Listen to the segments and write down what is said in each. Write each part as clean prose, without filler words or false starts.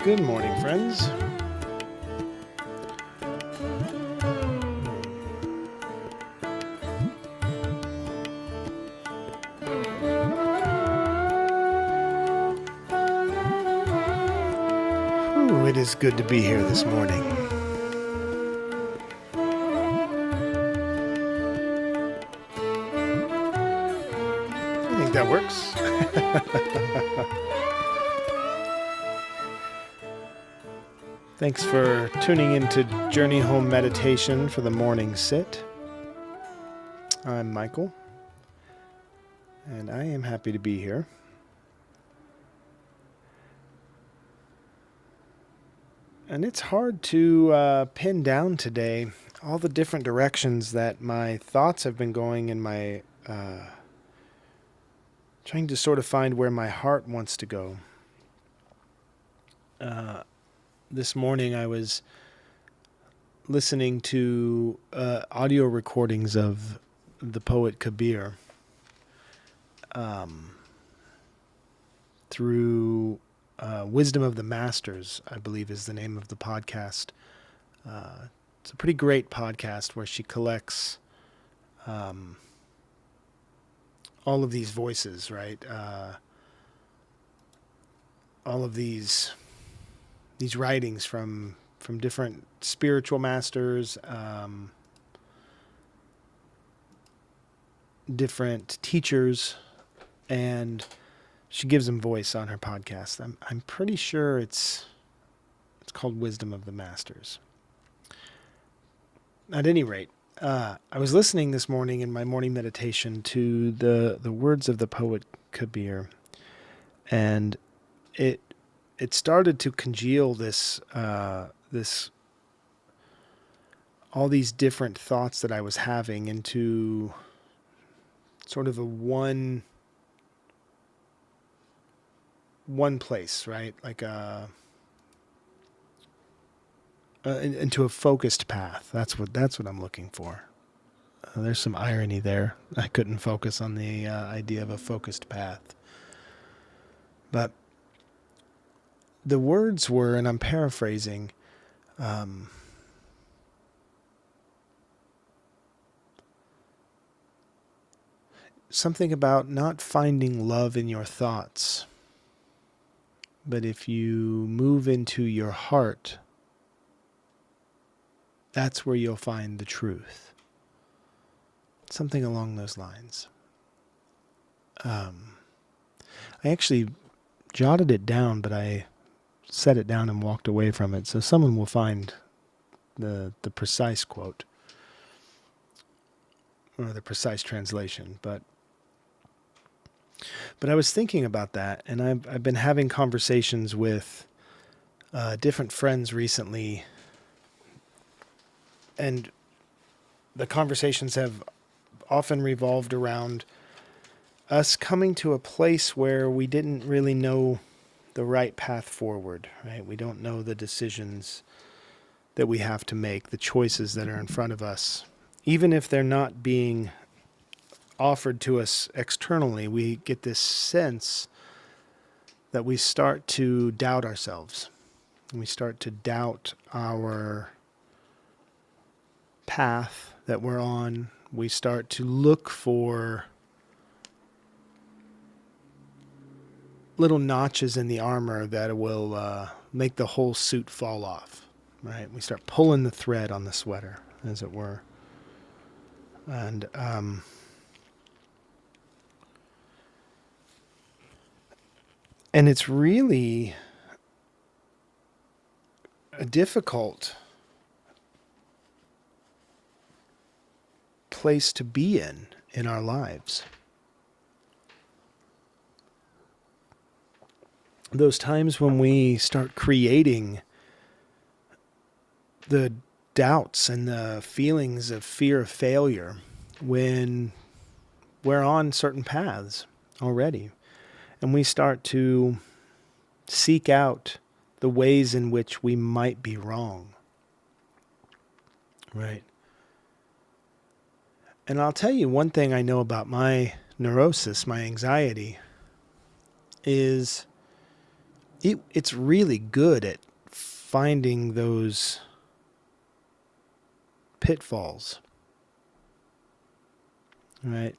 Good morning, friends. Ooh, it is good to be here this morning. I think that works. Thanks for tuning into Journey Home Meditation for the morning sit. I'm Michael, and I am happy to be here. And it's hard to pin down today all the different directions that my thoughts have been going in my trying to sort of find where my heart wants to go. This morning I was listening to audio recordings of the poet Kabir through Wisdom of the Masters, I believe is the name of the podcast. It's a pretty great podcast where she collects all of these voices, right? All of these writings from different spiritual masters, different teachers, and she gives them voice on her podcast. I'm pretty sure it's called Wisdom of the Masters. At any rate, I was listening this morning in my morning meditation to the words of the poet Kabir, and it started to congeal this all these different thoughts that I was having into sort of a one place, right? Like into a focused path. That's what I'm looking for. There's some irony there. I couldn't focus on the idea of a focused path, but the words were, and I'm paraphrasing, something about not finding love in your thoughts, but if you move into your heart, that's where you'll find the truth. Something along those lines. I actually jotted it down, but I set it down and walked away from it, so someone will find the precise quote or the precise translation. But I was thinking about that, and I've been having conversations with different friends recently, and the conversations have often revolved around us coming to a place where we didn't really know the right path forward, right? We don't know the decisions that we have to make, the choices that are in front of us. Even if they're not being offered to us externally, we get this sense that we start to doubt ourselves. We start to doubt our path that we're on. We start to look for little notches in the armor that will make the whole suit fall off, right? We start pulling the thread on the sweater, as it were. And it's really a difficult place to be in our lives. Those times when we start creating the doubts and the feelings of fear of failure when we're on certain paths already, and we start to seek out the ways in which we might be wrong, right? And I'll tell you one thing I know about my neurosis, my anxiety, is it's really good at finding those pitfalls, right?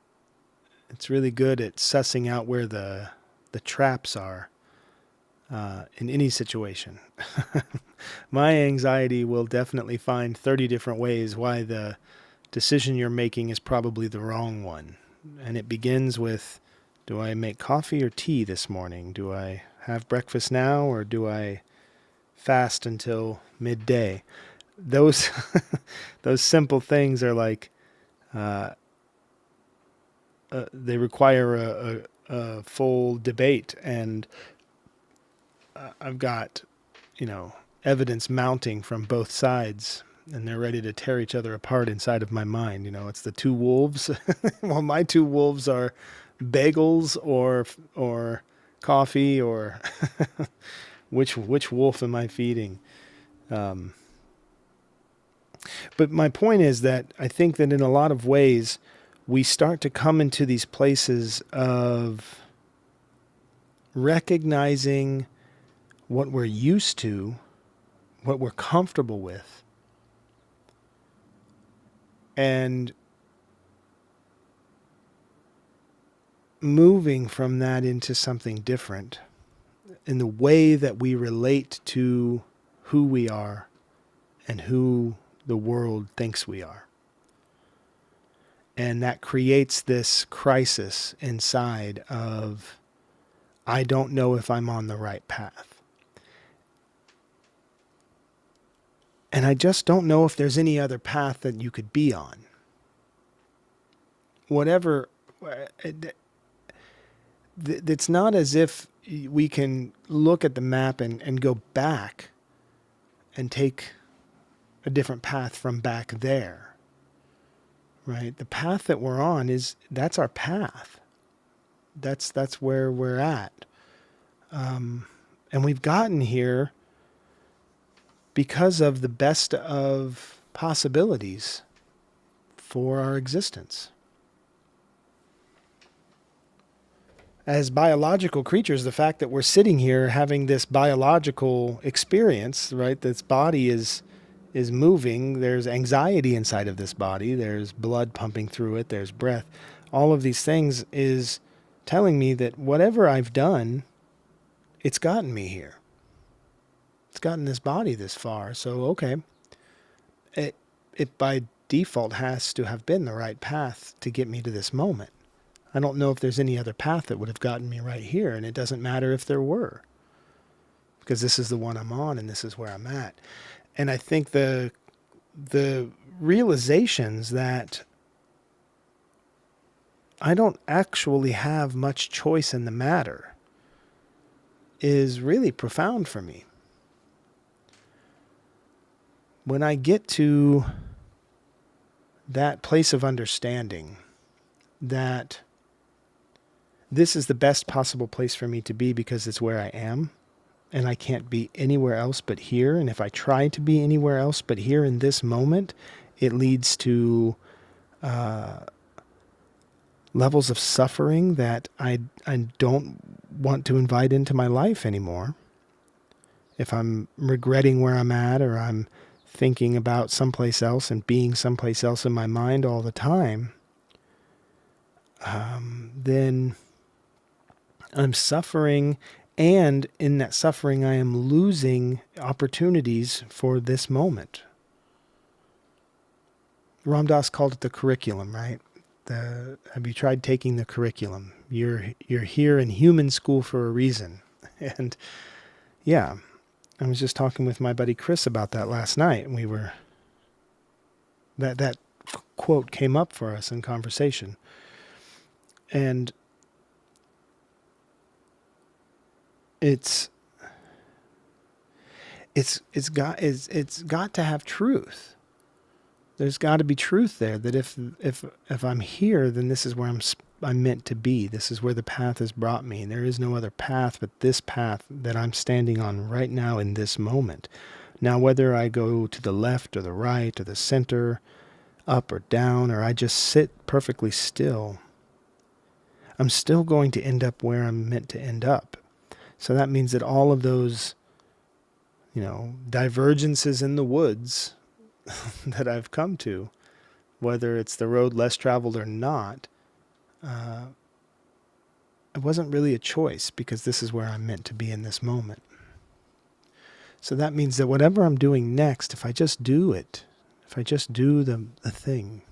It's really good at sussing out where the traps are in any situation. My anxiety will definitely find 30 different ways why the decision you're making is probably the wrong one. And it begins with, do I make coffee or tea this morning? Do I have breakfast now, or do I fast until midday? Those those simple things are like they require a full debate, and I've got, evidence mounting from both sides, and they're ready to tear each other apart inside of my mind. It's the two wolves. Well, my two wolves are bagels or coffee, or which wolf am I feeding? But my point is that I think that in a lot of ways, we start to come into these places of recognizing what we're used to, what we're comfortable with, and moving from that into something different in the way that we relate to who we are and who the world thinks we are. And that creates this crisis inside of, I don't know if I'm on the right path. And I just don't know if there's any other path that you could be on. Whatever, it's not as if we can look at the map and go back and take a different path from back there, right? The path that we're on that's our path. That's where we're at. And we've gotten here because of the best of possibilities for our existence. As biological creatures, the fact that we're sitting here having this biological experience, right? This body is moving. There's anxiety inside of this body. There's blood pumping through it. There's breath. All of these things is telling me that whatever I've done, it's gotten me here. It's gotten this body this far. So, okay, it by default has to have been the right path to get me to this moment. I don't know if there's any other path that would have gotten me right here, and it doesn't matter if there were, because this is the one I'm on and this is where I'm at. And I think the realizations that I don't actually have much choice in the matter is really profound for me. When I get to that place of understanding that this is the best possible place for me to be because it's where I am, and I can't be anywhere else but here. And if I try to be anywhere else but here in this moment, it leads to levels of suffering that I don't want to invite into my life anymore. If I'm regretting where I'm at, or I'm thinking about someplace else and being someplace else in my mind all the time, then I'm suffering, and in that suffering I am losing opportunities for this moment. Ram Dass called it the curriculum, right? Have you tried taking the curriculum? You're here in human school for a reason. And yeah, I was just talking with my buddy Chris about that last night, and that quote came up for us in conversation. And it's got to have truth. There's got to be truth there, that if I'm here, then this is where I'm meant to be. This is where the path has brought me. And there is no other path but this path that I'm standing on right now in this moment. Now, whether I go to the left or the right or the center, up or down, or I just sit perfectly still, I'm still going to end up where I'm meant to end up. So that means that all of those, divergences in the woods that I've come to, whether it's the road less traveled or not, it wasn't really a choice, because this is where I'm meant to be in this moment. So that means that whatever I'm doing next, if I just do it, if I just do the thing,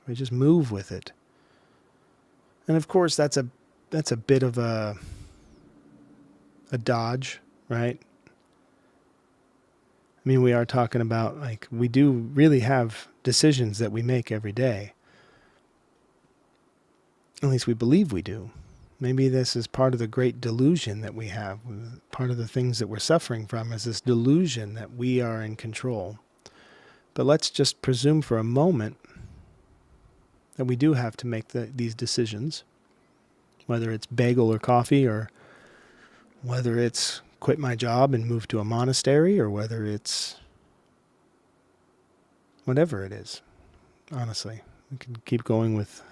if I just move with it. And of course that's a bit of a dodge, right? I mean, we are talking about, like, we do really have decisions that we make every day. At least we believe we do. Maybe this is part of the great delusion that we have. Part of the things that we're suffering from is this delusion that we are in control. But let's just presume for a moment that we do have to make these decisions, whether it's bagel or coffee, or whether it's quit my job and move to a monastery, or whether it's whatever it is. Honestly, we can keep going with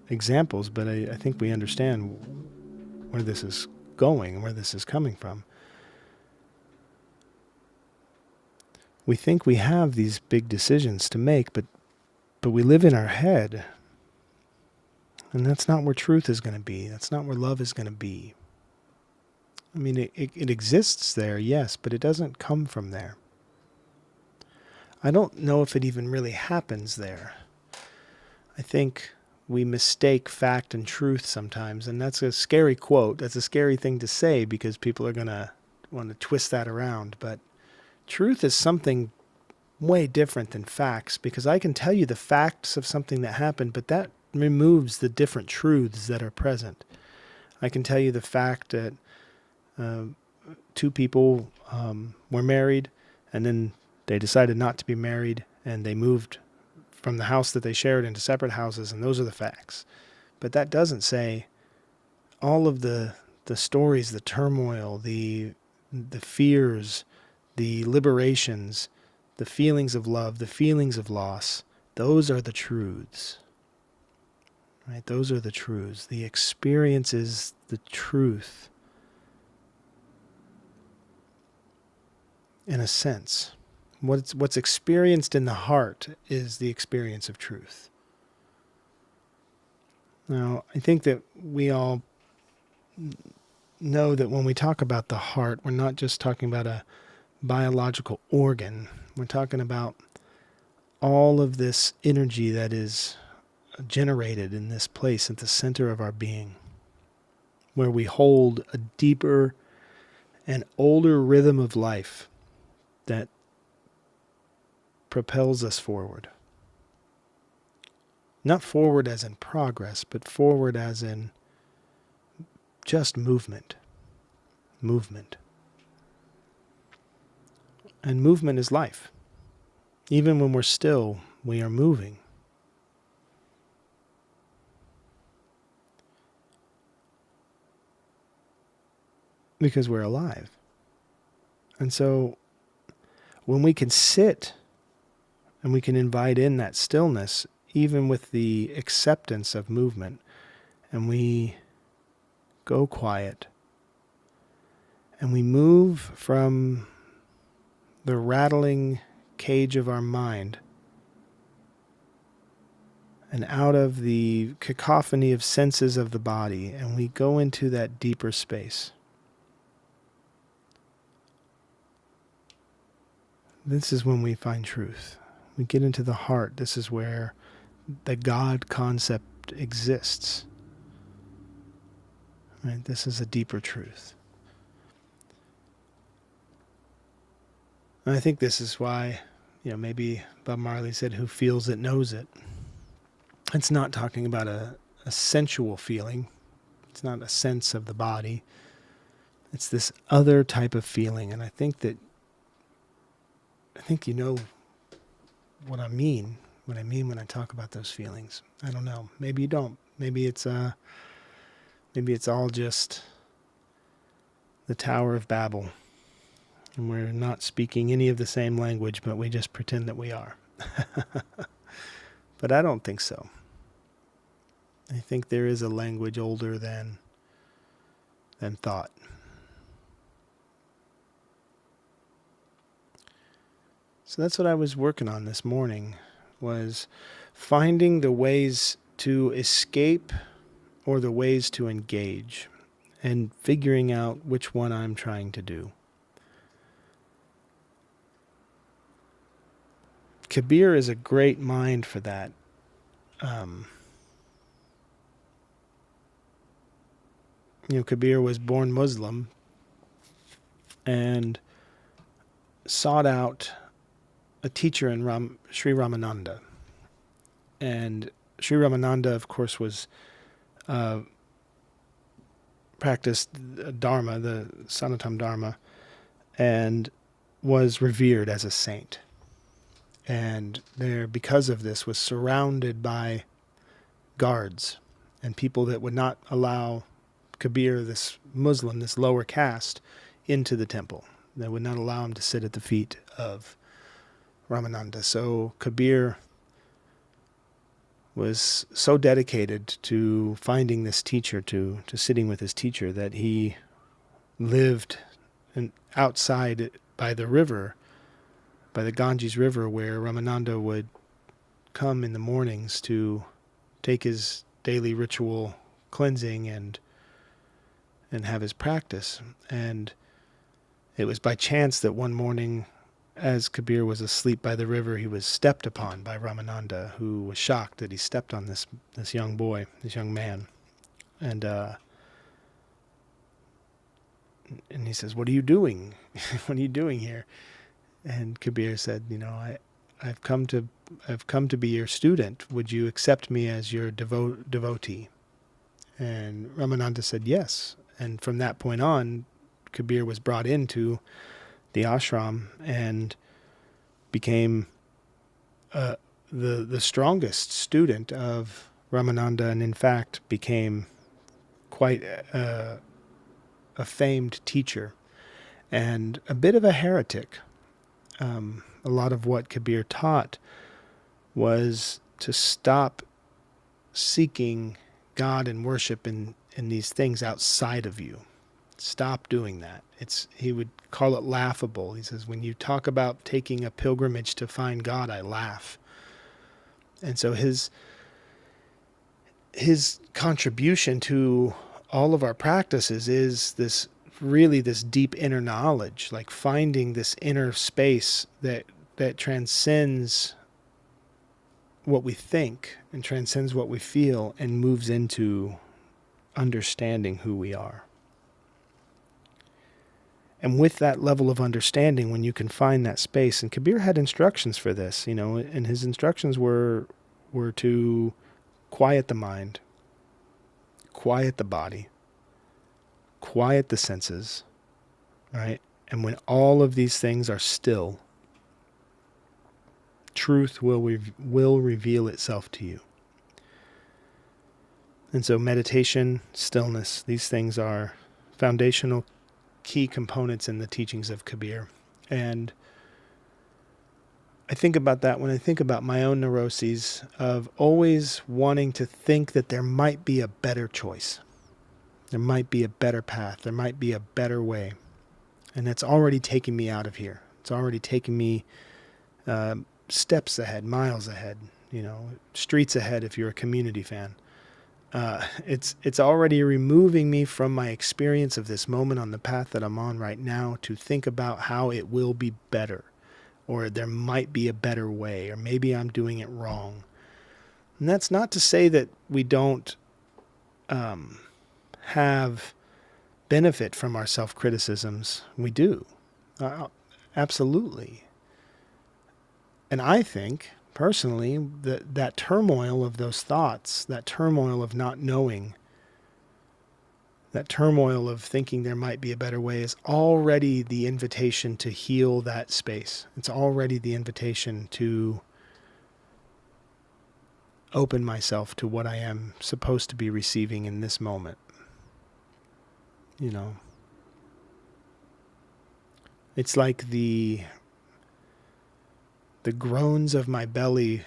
examples, but I think we understand where this is going and where this is coming from. We think we have these big decisions to make, but we live in our head. And that's not where truth is going to be. That's not where love is going to be. I mean, it exists there, yes, but it doesn't come from there. I don't know if it even really happens there. I think we mistake fact and truth sometimes, and that's a scary quote. That's a scary thing to say, because people are going to want to twist that around. But truth is something way different than facts, because I can tell you the facts of something that happened, but that removes the different truths that are present. I can tell you the fact that two people were married, and then they decided not to be married, and they moved from the house that they shared into separate houses, and those are the facts. But that doesn't say all of the stories, the turmoil, the fears, the liberations, the feelings of love, the feelings of loss. Those are the truths. Right? Those are the truths. The experience is the truth. In a sense, what's experienced in the heart is the experience of truth. Now, I think that we all know that when we talk about the heart, we're not just talking about a biological organ. We're talking about all of this energy that is generated in this place at the center of our being, where we hold a deeper and older rhythm of life that propels us forward. Not forward as in progress, but forward as in just movement. Movement. And movement is life. Even when we're still, we are moving. Because we're alive. And so when we can sit and we can invite in that stillness, even with the acceptance of movement, and we go quiet, and we move from the rattling cage of our mind and out of the cacophony of senses of the body, and we go into that deeper space. This is when we find truth. We get into the heart. This is where the God concept exists. Right? This is a deeper truth. And I think this is why, maybe Bob Marley said, who feels it knows it. It's not talking about a sensual feeling. It's not a sense of the body. It's this other type of feeling. And I think you know what I mean when I talk about those feelings. I don't know. Maybe you don't. Maybe it's all just the Tower of Babel, and we're not speaking any of the same language, but we just pretend that we are. But I don't think so. I think there is a language older than than thought. So that's what I was working on this morning, was finding the ways to escape or the ways to engage, and figuring out which one I'm trying to do. Kabir is a great mind for that. Kabir was born Muslim and sought out a teacher in Sri Ramananda. And Sri Ramananda, of course, was practiced Dharma, the Sanatana Dharma, and was revered as a saint. And there, because of this, was surrounded by guards and people that would not allow Kabir, this Muslim, this lower caste, into the temple. They would not allow him to sit at the feet of Ramananda. So Kabir was so dedicated to finding this teacher, to sitting with his teacher, that he lived outside by the river, by the Ganges River, where Ramananda would come in the mornings to take his daily ritual cleansing and have his practice. And it was by chance that one morning, as Kabir was asleep by the river, he was stepped upon by Ramananda, who was shocked that he stepped on this young boy, this young man. And he says, "What are you doing? What are you doing here?" And Kabir said, I've come to be your student. Would you accept me as your devotee? And Ramananda said yes. And from that point on, Kabir was brought into the ashram and became the strongest student of Ramananda, and in fact became quite a famed teacher and a bit of a heretic. A lot of what Kabir taught was to stop seeking God and worship in these things outside of you. Stop doing that. He would call it laughable. He says, when you talk about taking a pilgrimage to find God, I laugh. And so his contribution to all of our practices is this deep inner knowledge, like finding this inner space that transcends what we think and transcends what we feel and moves into understanding who we are. And with that level of understanding, when you can find that space, and Kabir had instructions for this, and his instructions were to quiet the mind, quiet the body, quiet the senses, right? And when all of these things are still, truth will reveal itself to you. And so meditation, stillness, these things are foundational key components in the teachings of Kabir. And I think about that when I think about my own neuroses of always wanting to think that there might be a better choice. There might be a better path. There might be a better way. And that's already taken me out of here. It's already taken me steps ahead, miles ahead, streets ahead if you're a Community fan. It's already removing me from my experience of this moment on the path that I'm on right now to think about how it will be better, or there might be a better way, or maybe I'm doing it wrong. And that's not to say that we don't have benefit from our self-criticisms. We do. Absolutely. And I think, personally, that turmoil of those thoughts, that turmoil of not knowing, that turmoil of thinking there might be a better way is already the invitation to heal that space. It's already the invitation to open myself to what I am supposed to be receiving in this moment. It's like the groans of my belly,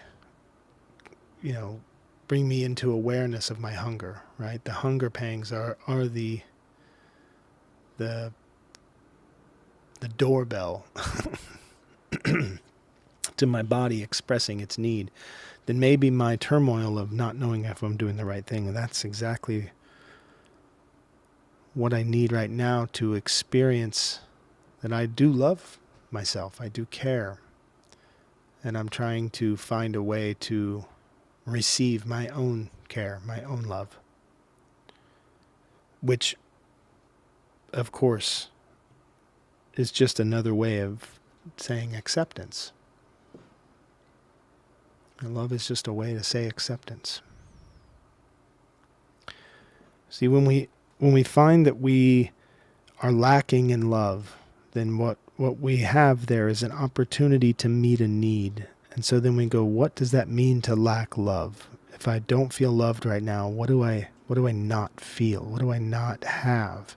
bring me into awareness of my hunger, right? The hunger pangs are the the doorbell to my body expressing its need, then maybe my turmoil of not knowing if I'm doing the right thing, that's exactly what I need right now to experience that I do love myself, I do care, and I'm trying to find a way to receive my own care, my own love, which, of course, is just another way of saying acceptance. And love is just a way to say acceptance. See, when we find that we are lacking in love, then what we have there is an opportunity to meet a need. And so then we go, what does that mean to lack love? If I don't feel loved right now, what do I not feel? What do I not have?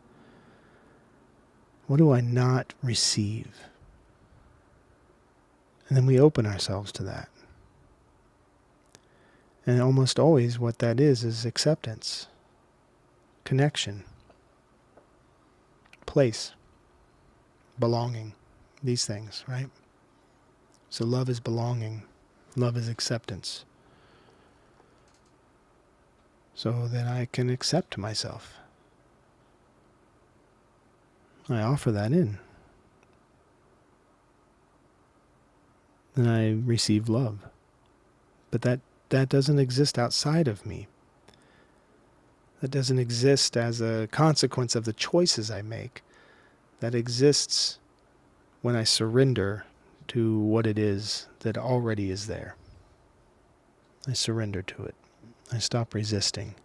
What do I not receive? And then we open ourselves to that. And almost always what that is acceptance, connection, place, belonging, these things, right? So love is belonging, love is acceptance. So that I can accept myself. I offer that in. And I receive love. But that doesn't exist outside of me. That doesn't exist as a consequence of the choices I make. That exists when I surrender to what it is that already is there. I surrender to it. I stop resisting.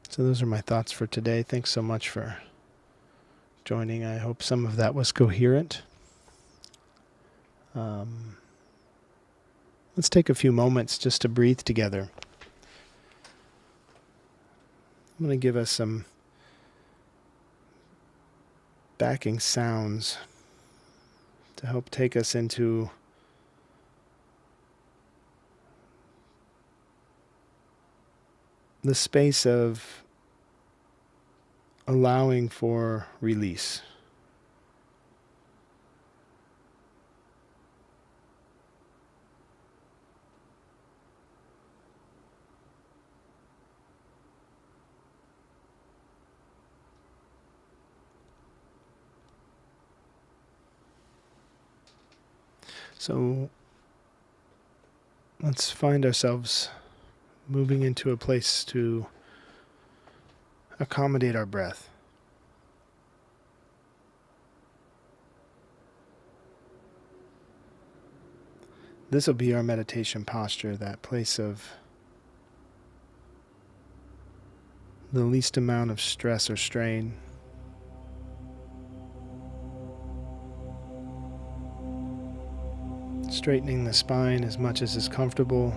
So those are my thoughts for today. Thanks so much for joining. I hope some of that was coherent. Let's take a few moments just to breathe together. I'm going to give us some backing sounds to help take us into the space of allowing for release. So let's find ourselves moving into a place to accommodate our breath. This will be our meditation posture, that place of the least amount of stress or strain. Straightening the spine as much as is comfortable.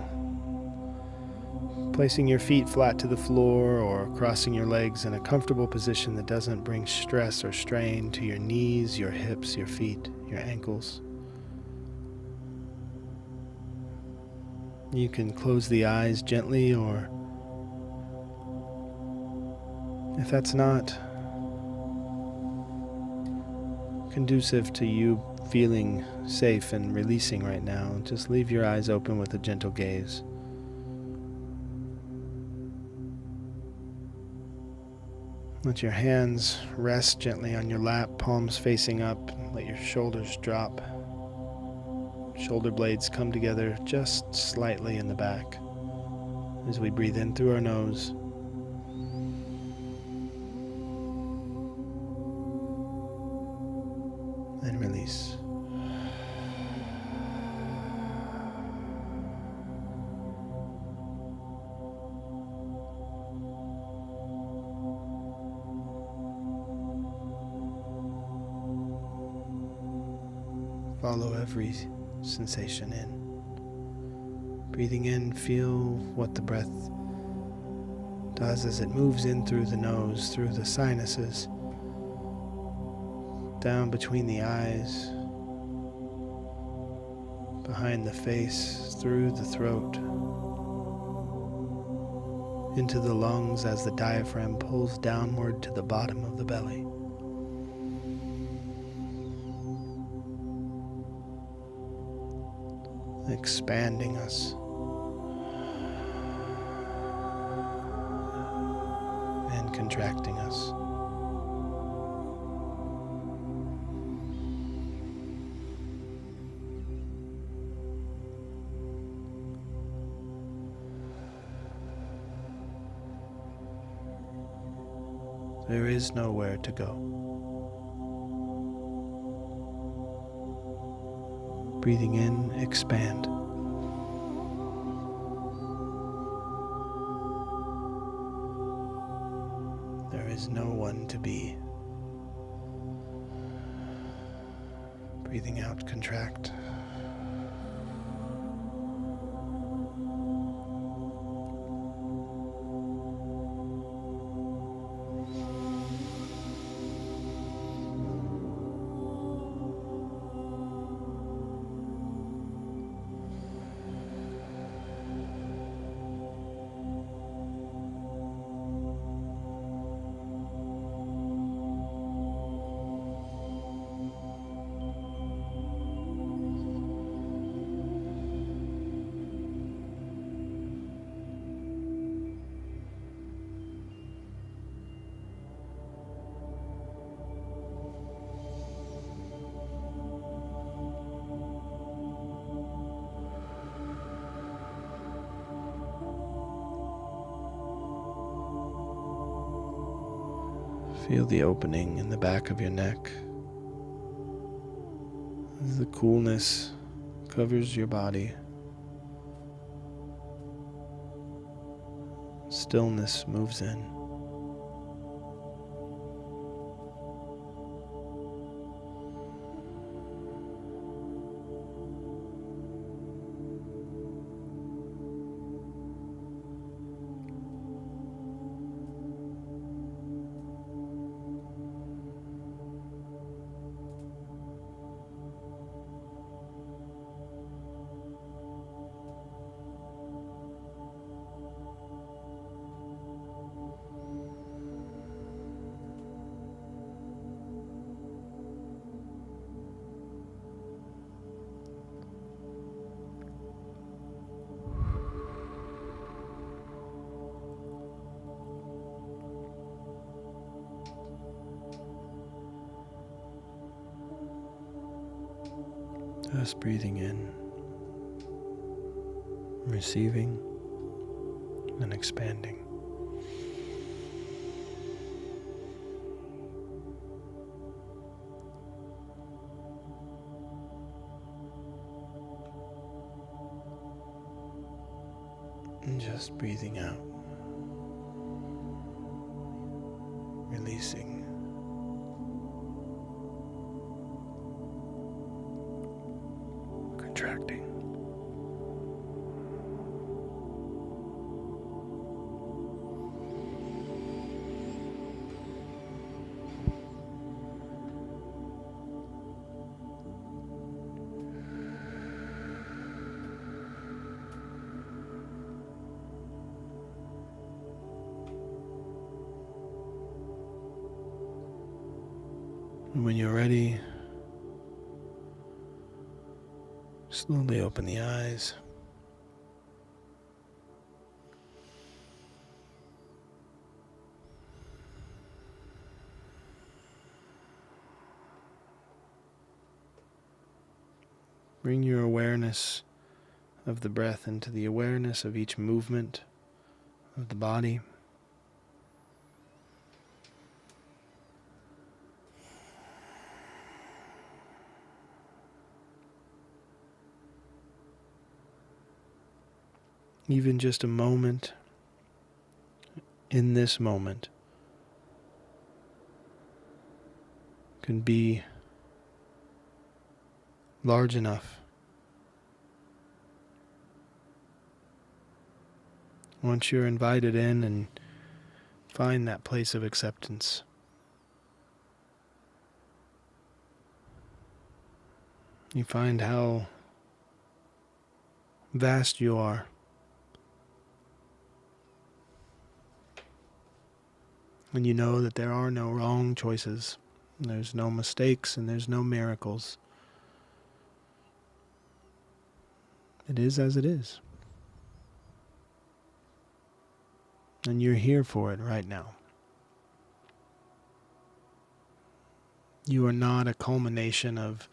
Placing your feet flat to the floor or crossing your legs in a comfortable position that doesn't bring stress or strain to your knees, your hips, your feet, your ankles. You can close the eyes gently, or if that's not conducive to you feeling safe and releasing right now, just leave your eyes open with a gentle gaze. Let your hands rest gently on your lap, palms facing up. Let your shoulders drop. Shoulder blades come together just slightly in the back as we breathe in through our nose. And release. Follow every sensation in. Breathing in, feel what the breath does as it moves in through the nose, through the sinuses, down between the eyes, behind the face, through the throat, into the lungs as the diaphragm pulls downward to the bottom of the belly. Expanding us and contracting us. There is nowhere to go. Breathing in, expand. There is no one to be. Breathing out, contract. Feel the opening in the back of your neck as the coolness covers your body. Stillness moves in. Just breathing in, receiving, and expanding. And just breathing out, releasing. Contracting. And when you're ready, slowly open the eyes. Bring your awareness of the breath into the awareness of each movement of the body. Even just a moment in this moment can be large enough. Once you're invited in and find that place of acceptance, you find how vast you are. And you know that there are no wrong choices. There's no mistakes and there's no miracles. It is as it is. And you're here for it right now. You are not a culmination of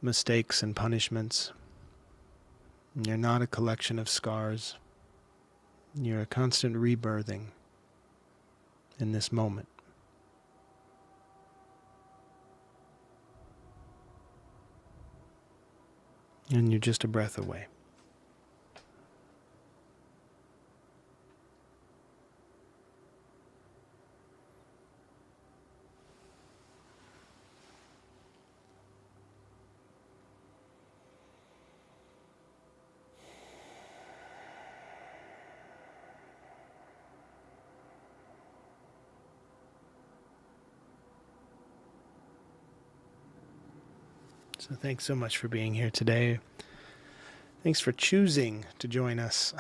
mistakes and punishments. You're not a collection of scars. You're a constant rebirthing in this moment. And you're just a breath away. So thanks so much for being here today. Thanks for choosing to join us,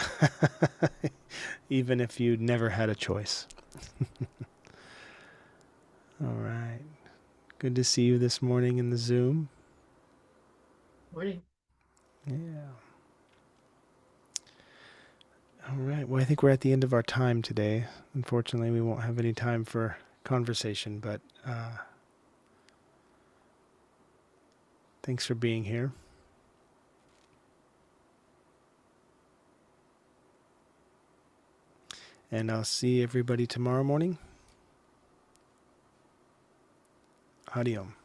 even if you never had a choice. All right. Good to see you this morning in the Zoom. Morning. Yeah. All right. Well, I think we're at the end of our time today. Unfortunately, we won't have any time for conversation, but thanks for being here. And I'll see everybody tomorrow morning. Adios.